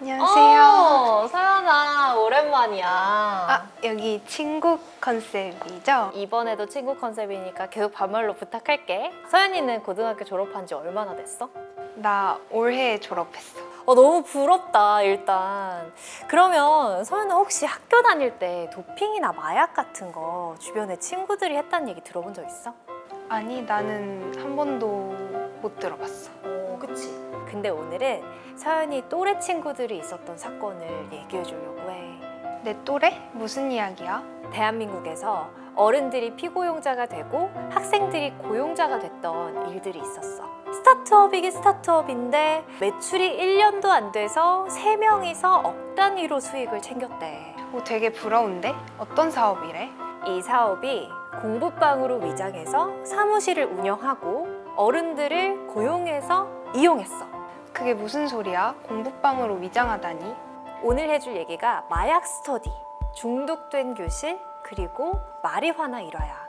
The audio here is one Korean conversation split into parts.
안녕하세요. 서연아, 오랜만이야. 여기 친구 컨셉이죠? 이번에도 친구 컨셉이니까 계속 반말로 부탁할게. 서연이는 고등학교 졸업한 지 얼마나 됐어? 나 올해 졸업했어. 너무 부럽다, 일단. 그러면 서연아 혹시 학교 다닐 때 도핑이나 마약 같은 거 주변에 친구들이 했다는 얘기 들어본 적 있어? 아니, 나는 한 번도 못 들어봤어. 그치. 근데 오늘은 서연이 또래 친구들이 있었던 사건을 얘기해 주려고 해. 내 또래? 무슨 이야기야? 대한민국에서 어른들이 피고용자가 되고 학생들이 고용자가 됐던 일들이 있었어. 스타트업이긴 스타트업인데 매출이 1년도 안 돼서 3명이서 억 단위로 수익을 챙겼대. 되게 부러운데? 어떤 사업이래? 이 사업이 공부방으로 위장해서 사무실을 운영하고 어른들을 고용해서 이용했어. 그게 무슨 소리야? 공부방으로 위장하다니? 오늘 해줄 얘기가 마약 스터디, 중독된 교실, 그리고 마리화나 일화야.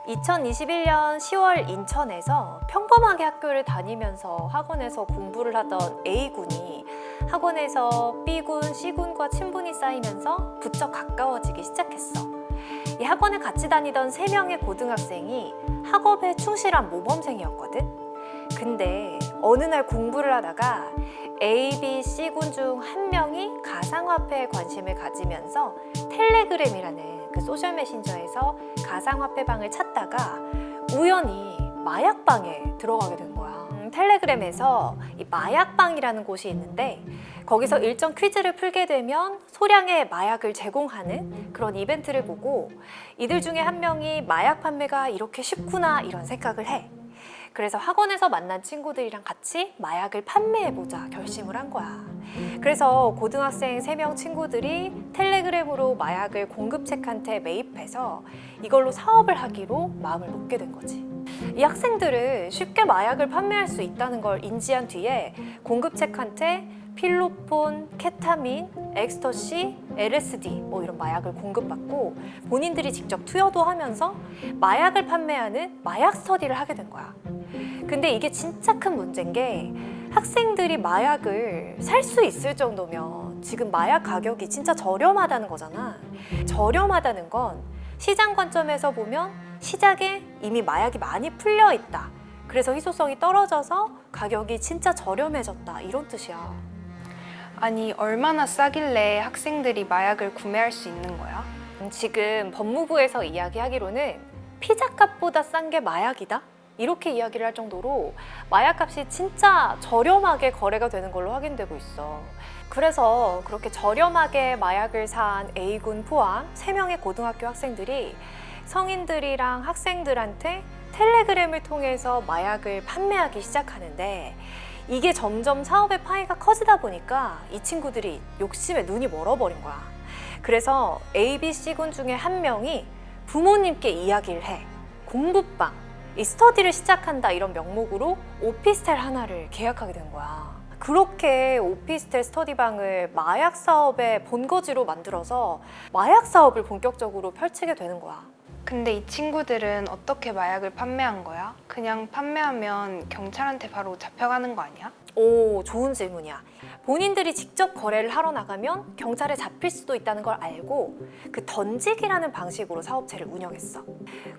2021년 10월 인천에서 평범하게 학교를 다니면서 학원에서 공부를 하던 A군이 학원에서 B군, C군과 친분이 쌓이면서 부쩍 가까워지기 시작했어. 이 학원에 같이 다니던 3명의 고등학생이 학업에 충실한 모범생이었거든. 근데 어느 날 공부를 하다가 A, B, C군 중 한 명이 가상화폐에 관심을 가지면서 텔레그램이라는 그 소셜 메신저에서 가상화폐방을 찾다가 우연히 마약방에 들어가게 된 거야. 텔레그램에서 이 마약방이라는 곳이 있는데 거기서 일정 퀴즈를 풀게 되면 소량의 마약을 제공하는 그런 이벤트를 보고 이들 중에 한 명이 마약 판매가 이렇게 쉽구나 이런 생각을 해. 그래서 학원에서 만난 친구들이랑 같이 마약을 판매해보자 결심을 한 거야. 그래서 고등학생 3명 친구들이 텔레그램으로 마약을 공급책한테 매입해서 이걸로 사업을 하기로 마음을 먹게 된 거지. 이 학생들은 쉽게 마약을 판매할 수 있다는 걸 인지한 뒤에 공급책한테 필로폰, 케타민, 엑스터시, LSD 이런 마약을 공급받고 본인들이 직접 투여도 하면서 마약을 판매하는 마약 스터디를 하게 된 거야. 근데 이게 진짜 큰 문제인 게 학생들이 마약을 살 수 있을 정도면 지금 마약 가격이 진짜 저렴하다는 거잖아. 저렴하다는 건 시장 관점에서 보면 시장에 이미 마약이 많이 풀려 있다. 그래서 희소성이 떨어져서 가격이 진짜 저렴해졌다 이런 뜻이야. 아니, 얼마나 싸길래 학생들이 마약을 구매할 수 있는 거야? 지금 법무부에서 이야기하기로는 피자값보다 싼 게 마약이다? 이렇게 이야기를 할 정도로 마약값이 진짜 저렴하게 거래가 되는 걸로 확인되고 있어. 그래서 그렇게 저렴하게 마약을 산 A군 포함 3명의 고등학교 학생들이 성인들이랑 학생들한테 텔레그램을 통해서 마약을 판매하기 시작하는데 이게 점점 사업의 파이가 커지다 보니까 이 친구들이 욕심에 눈이 멀어버린 거야. 그래서 A, B, C군 중에 한 명이 부모님께 이야기를 해. 공부방, 이 스터디를 시작한다 이런 명목으로 오피스텔 하나를 계약하게 된 거야. 그렇게 오피스텔 스터디방을 마약 사업의 본거지로 만들어서 마약 사업을 본격적으로 펼치게 되는 거야. 근데 이 친구들은 어떻게 마약을 판매한 거야? 그냥 판매하면 경찰한테 바로 잡혀가는 거 아니야? 오, 좋은 질문이야. 본인들이 직접 거래를 하러 나가면 경찰에 잡힐 수도 있다는 걸 알고 그 던지기라는 방식으로 사업체를 운영했어.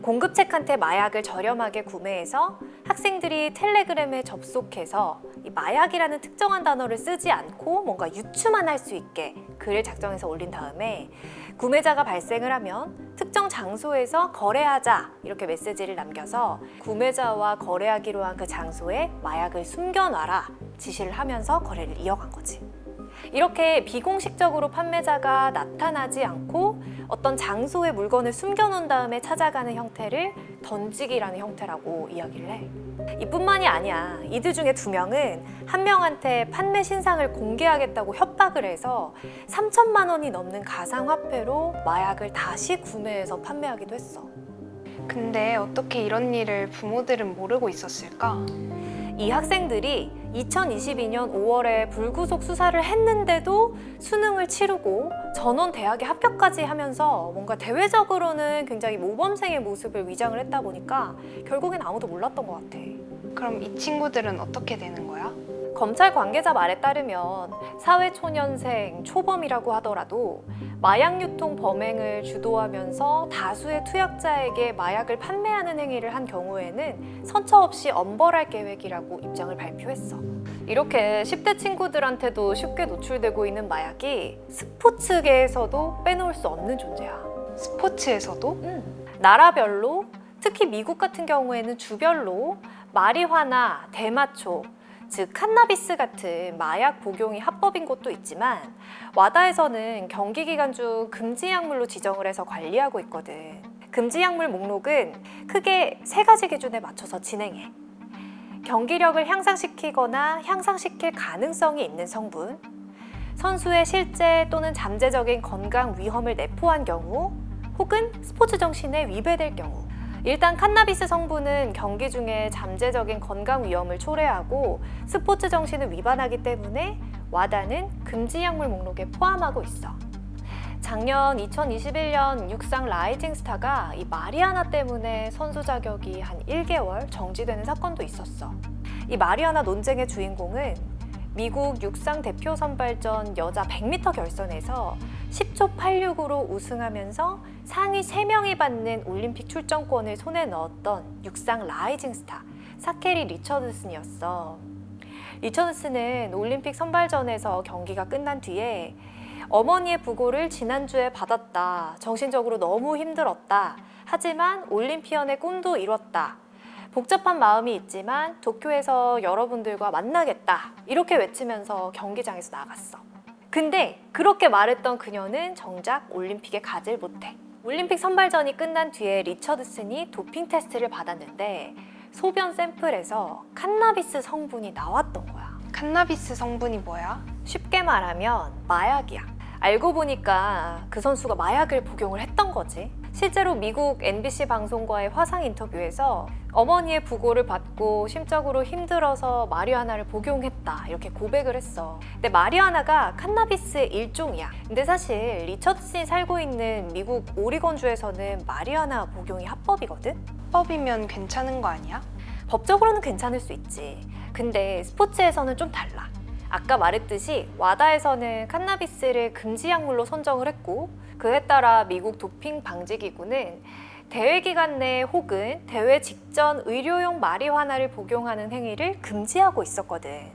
공급책한테 마약을 저렴하게 구매해서 학생들이 텔레그램에 접속해서 이 마약이라는 특정한 단어를 쓰지 않고 뭔가 유추만 할 수 있게 글을 작성해서 올린 다음에 구매자가 발생을 하면 특정 장소에서 거래하자 이렇게 메시지를 남겨서 구매자와 거래하기로 한 그 장소에 마약을 숨겨놔라 지시를 하면서 거래를 이어간 거지. 이렇게 비공식적으로 판매자가 나타나지 않고 어떤 장소에 물건을 숨겨놓은 다음에 찾아가는 형태를 던지기라는 형태라고 이야기를 해. 이뿐만이 아니야. 이들 중에 2명은 한 명한테 판매 신상을 공개하겠다고 협박을 해서 3천만 원이 넘는 가상화폐로 마약을 다시 구매해서 판매하기도 했어. 근데 어떻게 이런 일을 부모들은 모르고 있었을까? 이 학생들이 2022년 5월에 불구속 수사를 했는데도 수능을 치르고 전원 대학에 합격까지 하면서 뭔가 대외적으로는 굉장히 모범생의 모습을 위장을 했다 보니까 결국엔 아무도 몰랐던 것 같아. 그럼 이 친구들은 어떻게 되는 거야? 검찰 관계자 말에 따르면 사회초년생 초범이라고 하더라도 마약 유통 범행을 주도하면서 다수의 투약자에게 마약을 판매하는 행위를 한 경우에는 선처 없이 엄벌할 계획이라고 입장을 발표했어. 이렇게 10대 친구들한테도 쉽게 노출되고 있는 마약이 스포츠계에서도 빼놓을 수 없는 존재야. 스포츠에서도? 나라별로, 특히 미국 같은 경우에는 주별로 마리화나 대마초, 즉 칸나비스 같은 마약 복용이 합법인 곳도 있지만 와다에서는 경기 기간 중 금지 약물로 지정을 해서 관리하고 있거든. 금지 약물 목록은 크게 3가지 기준에 맞춰서 진행해. 경기력을 향상시키거나 향상시킬 가능성이 있는 성분, 선수의 실제 또는 잠재적인 건강 위험을 내포한 경우, 혹은 스포츠 정신에 위배될 경우. 일단 칸나비스 성분은 경기 중에 잠재적인 건강 위험을 초래하고 스포츠 정신을 위반하기 때문에 와다는 금지 약물 목록에 포함하고 있어. 작년 2021년 육상 라이징 스타가 이 마리아나 때문에 선수 자격이 한 1개월 정지되는 사건도 있었어. 이 마리아나 논쟁의 주인공은 미국 육상 대표 선발전 여자 100m 결선에서 10초 86으로 우승하면서 상위 3명이 받는 올림픽 출전권을 손에 넣었던 육상 라이징 스타 사케리 리처드슨이었어. 리처드슨은 올림픽 선발전에서 경기가 끝난 뒤에 어머니의 부고를 지난주에 받았다. 정신적으로 너무 힘들었다. 하지만 올림피언의 꿈도 이뤘다. 복잡한 마음이 있지만 도쿄에서 여러분들과 만나겠다. 이렇게 외치면서 경기장에서 나갔어. 근데 그렇게 말했던 그녀는 정작 올림픽에 가질 못해. 올림픽 선발전이 끝난 뒤에 리처드슨이 도핑 테스트를 받았는데 소변 샘플에서 칸나비스 성분이 나왔던 거야. 칸나비스 성분이 뭐야? 쉽게 말하면 마약이야. 알고 보니까 그 선수가 마약을 복용을 했던 거지. 실제로 미국 NBC 방송과의 화상 인터뷰에서 어머니의 부고를 받고 심적으로 힘들어서 마리화나를 복용했다 이렇게 고백을 했어. 근데 마리화나가 칸나비스의 일종이야. 근데 사실 리처드슨이 살고 있는 미국 오리건주에서는 마리화나 복용이 합법이거든? 합법이면 괜찮은 거 아니야? 법적으로는 괜찮을 수 있지. 근데 스포츠에서는 좀 달라. 아까 말했듯이 와다에서는 칸나비스를 금지 약물로 선정을 했고 그에 따라 미국 도핑 방지기구는 대회 기간 내 혹은 대회 직전 의료용 마리화나를 복용하는 행위를 금지하고 있었거든.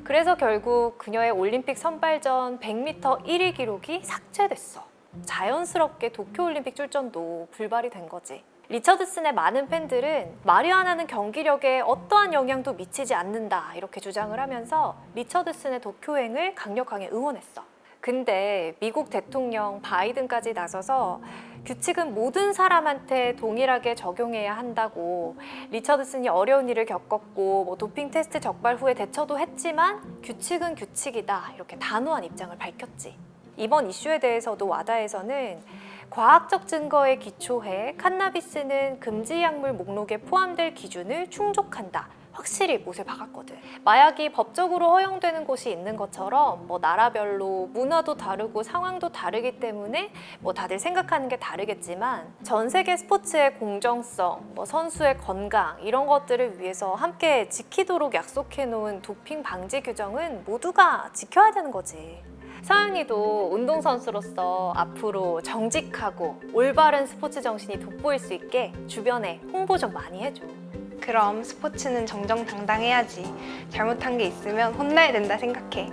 그래서 결국 그녀의 올림픽 선발전 100m 1위 기록이 삭제됐어. 자연스럽게 도쿄올림픽 출전도 불발이 된 거지. 리처드슨의 많은 팬들은 마리화나는 경기력에 어떠한 영향도 미치지 않는다 이렇게 주장을 하면서 리처드슨의 도쿄행을 강력하게 응원했어. 근데 미국 대통령 바이든까지 나서서 규칙은 모든 사람한테 동일하게 적용해야 한다고 리처드슨이 어려운 일을 겪었고 도핑 테스트 적발 후에 대처도 했지만 규칙은 규칙이다 이렇게 단호한 입장을 밝혔지. 이번 이슈에 대해서도 와다에서는 과학적 증거에 기초해 칸나비스는 금지 약물 목록에 포함될 기준을 충족한다. 확실히 못을 박았거든. 마약이 법적으로 허용되는 곳이 있는 것처럼 나라별로 문화도 다르고 상황도 다르기 때문에 다들 생각하는 게 다르겠지만 전 세계 스포츠의 공정성, 선수의 건강 이런 것들을 위해서 함께 지키도록 약속해 놓은 도핑 방지 규정은 모두가 지켜야 되는 거지. 서연이도 운동선수로서 앞으로 정직하고 올바른 스포츠 정신이 돋보일 수 있게 주변에 홍보 좀 많이 해줘. 그럼 스포츠는 정정당당해야지. 잘못한 게 있으면 혼나야 된다 생각해.